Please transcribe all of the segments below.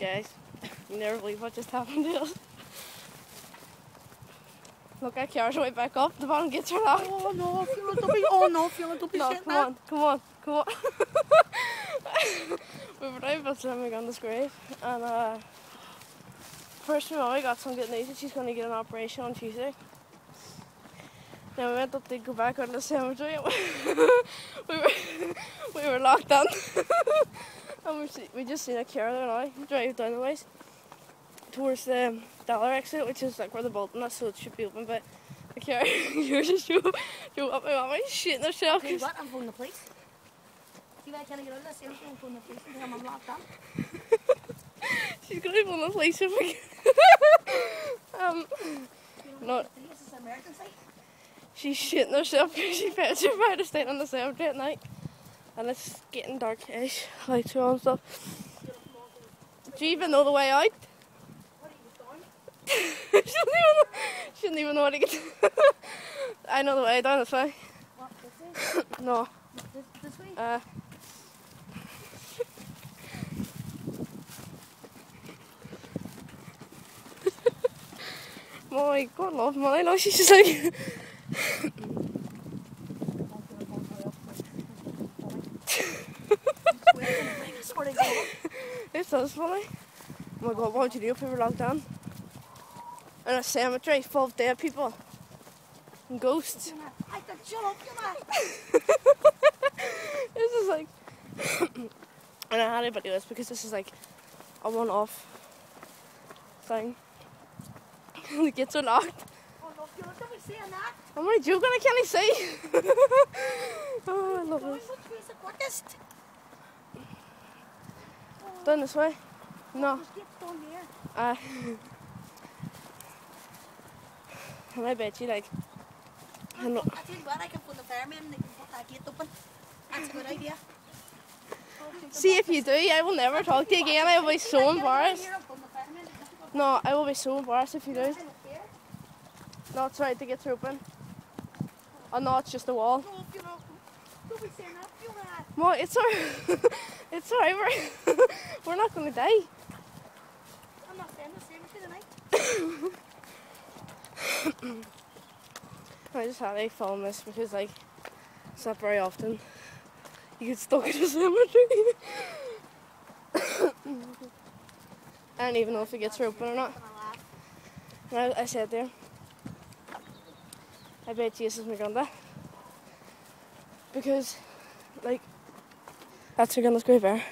guys, you never believe what just happened to us. Look, our car's right back up. The bottom gates are locked. Oh no, Fiona, don't be. Oh no, Fiona, don't be No, saying come that. on, come on, come on. We were driving past Limerick on this grave, and first my mum got some good news that she's going to get an operation on Tuesday. Then we went up to go back on the cemetery. we were locked in. And we just seen a car there now, drive down the ways towards the Dollar exit, which is like where the Bolton is, so it should be open, but the car yours just drove up my mama, she's shitting herself. Tell you what, I'm phoning the police. See if I can get out of this, I'm phoning the police and tell them I'm locked up. She's going to phone the police if we no, This is an emergency. she's shitting herself because she felt too bad to stay on the cemetery at night. And it's getting dark-ish, lights are on and stuff. Do you even know the way out? She doesn't even know how to get. I know the way down this way. What, this way? No. This way? My God, love money. No, she's just like. It sounds funny. Oh my God, what would you do if we were locked down? In a cemetery full of dead people and ghosts. I can shut up, you man. This is like. And I had to do this because this is like a one-off thing. The gates are locked. Oh no, Fiona, don't be saying that. Am I joking? I can't see. Oh, I love this. Which way is the quickest? Down this way? No. There's gates down there. And I bet you like. I tell you what, I can phone the firemen and they can put that gate open. That's a good idea. See if you do, I will never talk to you again. I will be so embarrassed. No, I will be so embarrassed if you do. No, it's right, the gates are open. Oh no, it's just a wall. No, Fiona, don't be saying that, Fiona. Well, it's alright. It's alright. We're not going to die. I'm not saying the same for the night. I just had to film this because like it's not very often you get stuck in a cemetery. I don't even know if the gates are open or not. And I said there, I bet you this is my granddad. Because like that's her granddad's grave there.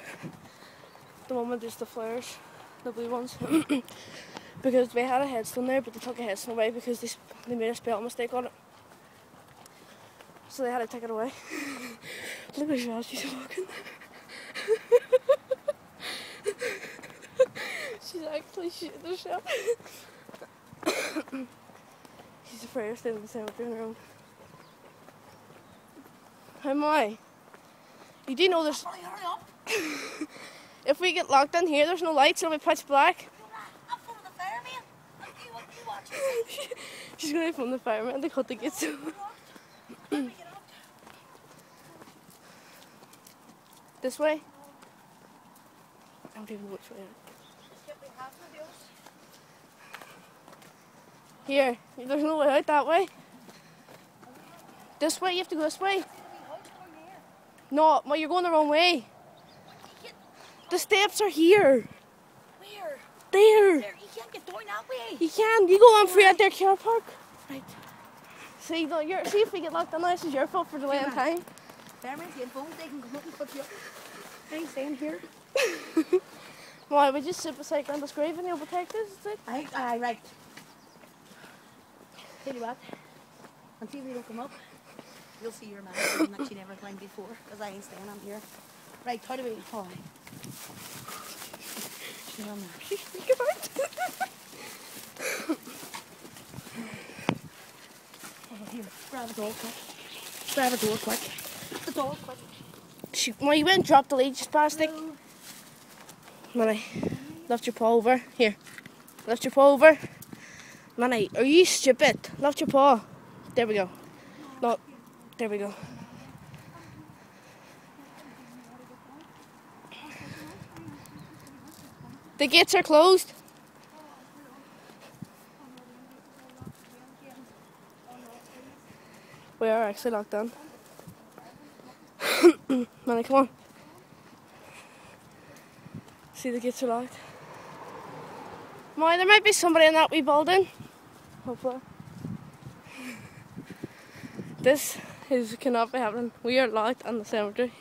The one with just the flowers, the blue ones. Because they had a headstone there, but they took a headstone away because they made a spell mistake on it. So they had to take it away. Look at how she's walking. She's actually shitting herself. She's afraid of staying in the cemetery on her own. How am I? You do know there's... Hurry up. If we get locked in here, there's no lights, it'll be pitch black. I'm phoning the firemen. You watch it. She's going to phone the fireman, they cut the gates. This way? I don't even know which way. Here, there's no way out that way. This way, you have to go this way. No, well, you're going the wrong way. The steps are here. Where? There. You can't get down that way. You can. You go on free at their car park. Right. See, no, see if we get locked in. This is your fault for delaying time. Firemen's getting phones, they can come up and put you up. I ain't staying here. Why, we just sit beside Granda's grave and he'll protect us, is it? Aye, right. Tell you what, until we don't come up, you'll see your man that she never climbed before, because I ain't staying on here. Right, how do we... Oh. She's on there. She's freaking out. Oh, here, grab the door quick. Grab the door quick. The door quick. Well, you went and dropped the lead just past it. Manny, lift your paw over. Here. Lift your paw over. Manny, are you stupid? Lift your paw. There we go. No, there we go. The gates are closed. We are actually locked down. Manny, come on. See, the gates are locked. Why, there might be somebody in that wee building. Hopefully. This cannot be happening. We are locked on the cemetery.